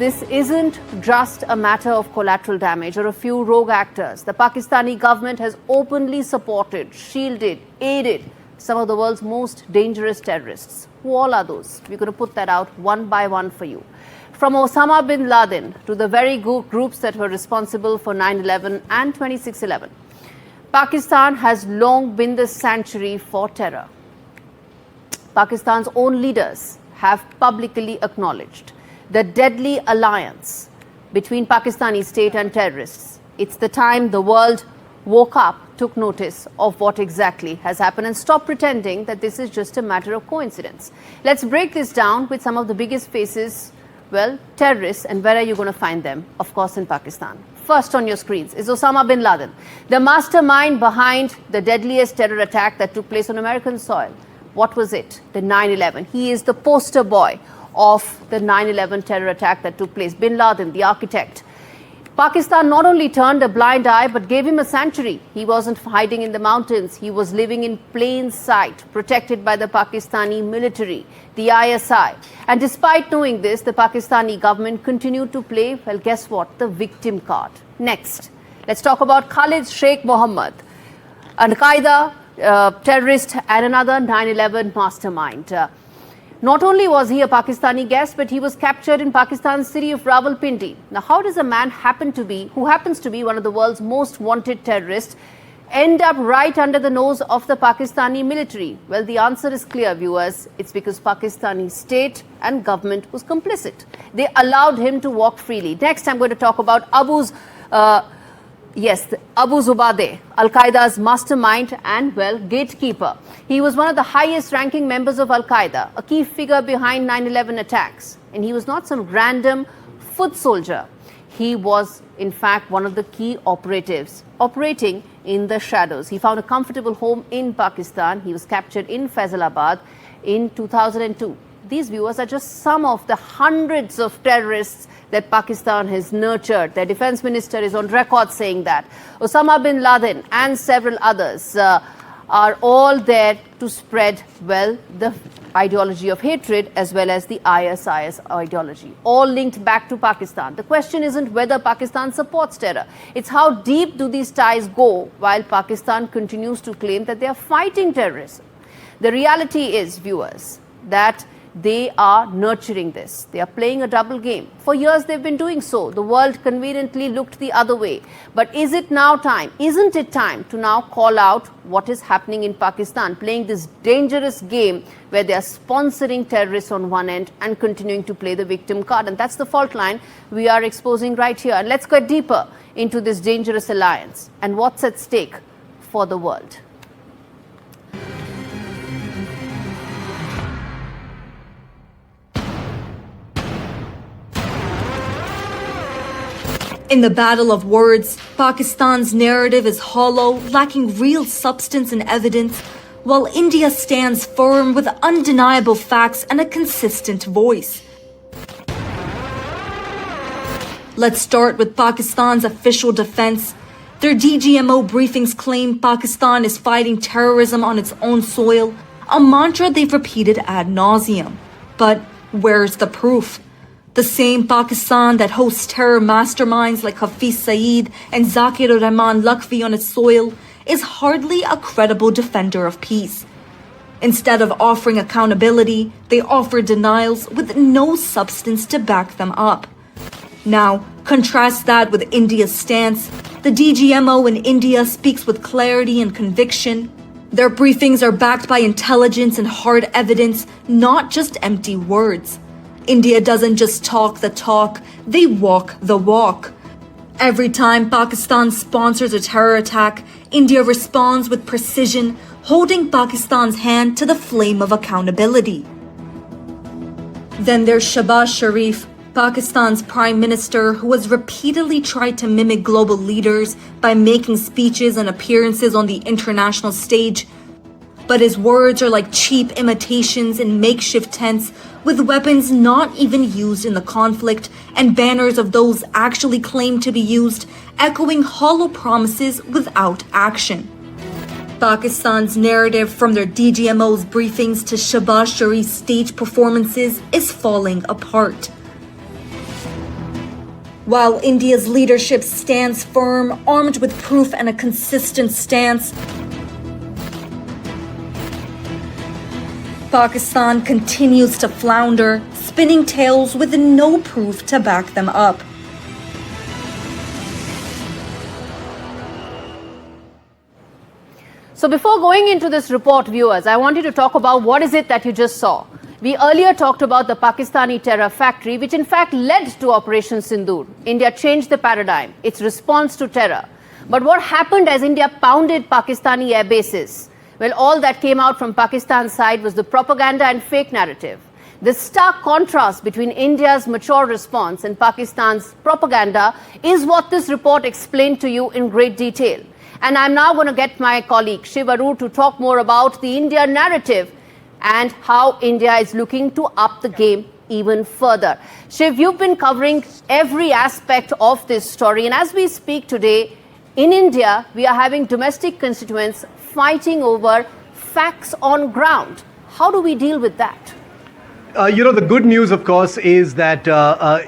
this isn't just a matter of collateral damage or a few rogue actors. The Pakistani government has openly supported, shielded, aided some of the world's most dangerous terrorists. Who all are those? We're going to put that out one by one for you. From Osama bin Laden to the very groups that were responsible for 9/11 and 26/11. Pakistan has long been the sanctuary for terror. Pakistan's own leaders have publicly acknowledged the deadly alliance between Pakistani state and terrorists. It's the time the world woke up, took notice of what exactly has happened and stopped pretending that this is just a matter of coincidence. Let's break this down with some of the biggest faces, well, terrorists, and where are you going to find them? Of course, in Pakistan. First on your screens is Osama bin Laden, the mastermind behind the deadliest terror attack that took place on American soil. What was it? The 9/11. He is the poster boy of the 9/11 terror attack that took place. Bin Laden, the architect. Pakistan not only turned a blind eye but gave him a sanctuary. He wasn't hiding in the mountains. He was living in plain sight, protected by the Pakistani military, the ISI. And despite knowing this, the Pakistani government continued to play, well, guess what? The victim card. Next, let's talk about Khalid Sheikh Mohammed, Al-Qaeda terrorist and another 9/11 mastermind. Not only was he a Pakistani guest, but he was captured in Pakistan's city of Rawalpindi. Now, how does a man who happens to be one of the world's most wanted terrorists, end up right under the nose of the Pakistani military? Well, the answer is clear, viewers. It's because Pakistani state and government was complicit. They allowed him to walk freely. Next, I'm going to talk about Abu Zubaydah, Al-Qaeda's mastermind and, well, gatekeeper. He was one of the highest ranking members of Al-Qaeda, a key figure behind 9/11 attacks. And he was not some random foot soldier. He was, in fact, one of the key operatives operating in the shadows. He found a comfortable home in Pakistan. He was captured in Faisalabad in 2002. These, viewers, are just some of the hundreds of terrorists that Pakistan has nurtured. Their defense minister is on record saying that. Osama bin Laden and several others are all there to spread, well, the ideology of hatred as well as the ISIS ideology, all linked back to Pakistan. The question isn't whether Pakistan supports terror. It's how deep do these ties go while Pakistan continues to claim that they are fighting terrorism. The reality is, viewers, that they are nurturing this. They are playing a double game. For years they've been doing so. The world conveniently looked the other way. But is it now time? Isn't it time to now call out what is happening in Pakistan, playing this dangerous game where they are sponsoring terrorists on one end and continuing to play the victim card? And that's the fault line we are exposing right here. And let's get deeper into this dangerous alliance and what's at stake for the world. In the battle of words, Pakistan's narrative is hollow, lacking real substance and evidence, while India stands firm with undeniable facts and a consistent voice. Let's start with Pakistan's official defense. Their DGMO briefings claim Pakistan is fighting terrorism on its own soil, a mantra they've repeated ad nauseum. But where's the proof? The same Pakistan that hosts terror masterminds like Hafiz Saeed and Zakir Rahman Lakhvi on its soil is hardly a credible defender of peace. Instead of offering accountability, they offer denials with no substance to back them up. Now, contrast that with India's stance. The DGMO in India speaks with clarity and conviction. Their briefings are backed by intelligence and hard evidence, not just empty words. India doesn't just talk the talk, they walk the walk. Every time Pakistan sponsors a terror attack, India responds with precision, holding Pakistan's hand to the flame of accountability. Then there's Shehbaz Sharif, Pakistan's prime minister, who has repeatedly tried to mimic global leaders by making speeches and appearances on the international stage. But his words are like cheap imitations in makeshift tents, with weapons not even used in the conflict and banners of those actually claimed to be used, echoing hollow promises without action. Pakistan's narrative, from their DGMO's briefings to Shehbaz Sharif's stage performances, is falling apart. While India's leadership stands firm, armed with proof and a consistent stance, Pakistan continues to flounder, spinning tales with no proof to back them up. So before going into this report, viewers, I wanted to talk about what is it that you just saw. We earlier talked about the Pakistani terror factory, which in fact led to Operation Sindoor. India changed the paradigm, its response to terror. But what happened as India pounded Pakistani air bases? Well, all that came out from Pakistan's side was the propaganda and fake narrative. The stark contrast between India's mature response and Pakistan's propaganda is what this report explained to you in great detail. And I'm now going to get my colleague Shiv to talk more about the India narrative and how India is looking to up the game even further. Shiv, you've been covering every aspect of this story. And as we speak today, in India, we are having domestic constituents fighting over facts on ground. How do we deal with that? The good news, of course, is that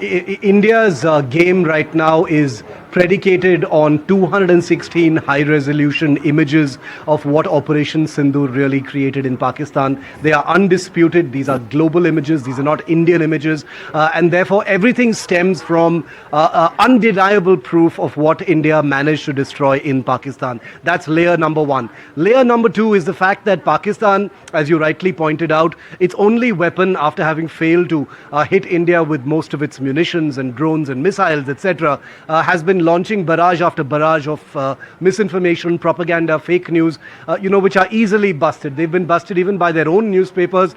India's game right now is predicated on 216 high-resolution images of what Operation Sindoor really created in Pakistan. They are undisputed. These are global images. These are not Indian images. And therefore, everything stems from undeniable proof of what India managed to destroy in Pakistan. That's layer number one. Layer number two is the fact that Pakistan, as you rightly pointed out, its only weapon after having failed to hit India with most of its munitions and drones and missiles, etc., has been launching barrage after barrage of misinformation, propaganda, fake news, which are easily busted. They've been busted even by their own newspapers.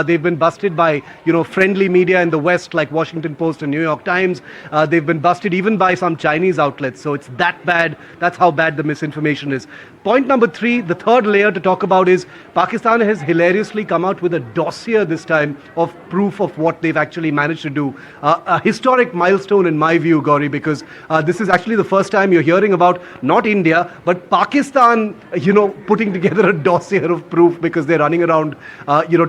They've been busted by, friendly media in the West like Washington Post and New York Times. They've been busted even by some Chinese outlets. So it's that bad. That's how bad the misinformation is. Point number three, the third layer to talk about is Pakistan has hilariously come out with a dossier this time of proof of what they've actually managed to do. A historic milestone in my view, Gaurie, because this is actually the first time you're hearing about not India, but Pakistan, putting together a dossier of proof because they're running around,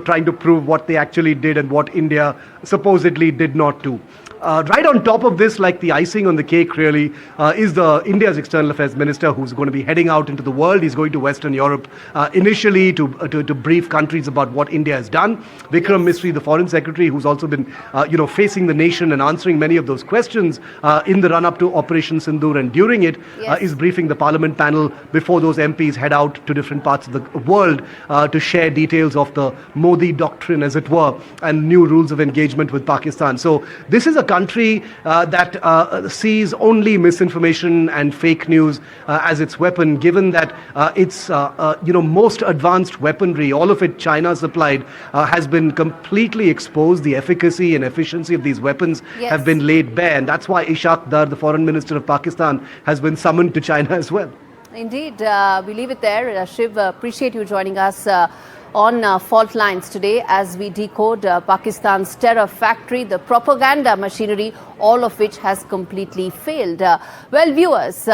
trying to prove what they actually did and what India supposedly did not do. Right on top of this, like the icing on the cake really, is the India's External Affairs Minister who's going to be heading out into the world. He's going to Western Europe initially to brief countries about what India has done. Vikram Misri, the Foreign Secretary, who's also been facing the nation and answering many of those questions in the run-up to Operation Sindoor and during it, is briefing the Parliament panel before those MPs head out to different parts of the world to share details of the Modi doctrine, as it were, and new rules of engagement with Pakistan. So this is a country that sees only misinformation and fake news as its weapon, given that its most advanced weaponry, all of it China supplied, has been completely exposed. The efficacy and efficiency of these weapons have been laid bare, and that's why Ishaq Dar, the Foreign Minister of Pakistan, has been summoned to China as well. Indeed, we leave it there. Shiv, appreciate you joining us on Faultlines today as we decode Pakistan's terror factory, the propaganda machinery, all of which has completely failed. Well, viewers,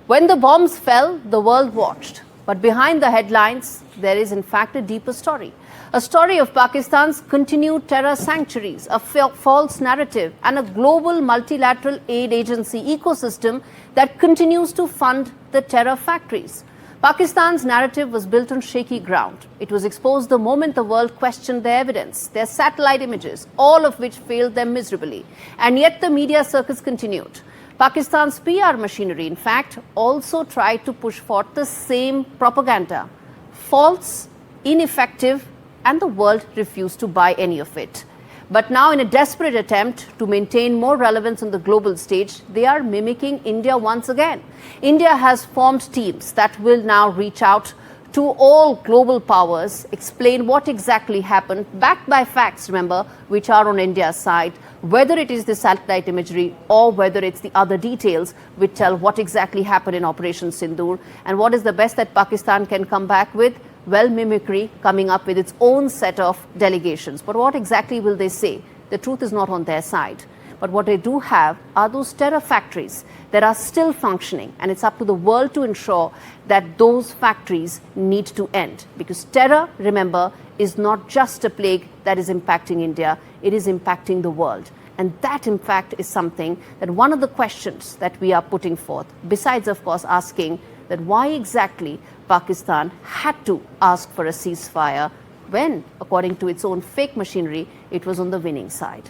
when the bombs fell, the world watched. But behind the headlines, there is in fact a deeper story. A story of Pakistan's continued terror sanctuaries, a false narrative, and a global multilateral aid agency ecosystem that continues to fund the terror factories. Pakistan's narrative was built on shaky ground. It was exposed the moment the world questioned their evidence, their satellite images, all of which failed them miserably. And yet the media circus continued. Pakistan's PR machinery, in fact, also tried to push forth the same propaganda. False, ineffective, and the world refused to buy any of it. But now, in a desperate attempt to maintain more relevance on the global stage, they are mimicking India once again. India has formed teams that will now reach out to all global powers, explain what exactly happened, backed by facts, remember, which are on India's side, whether it is the satellite imagery or whether it's the other details which tell what exactly happened in Operation Sindoor and what is the best that Pakistan can come back with. Well, mimicry coming up with its own set of delegations. But what exactly will they say? The truth is not on their side. But what they do have are those terror factories that are still functioning. And it's up to the world to ensure that those factories need to end. Because terror, remember, is not just a plague that is impacting India. It is impacting the world. And that, in fact, is something that one of the questions that we are putting forth, besides, of course, asking that why exactly Pakistan had to ask for a ceasefire when, according to its own fake machinery, it was on the winning side.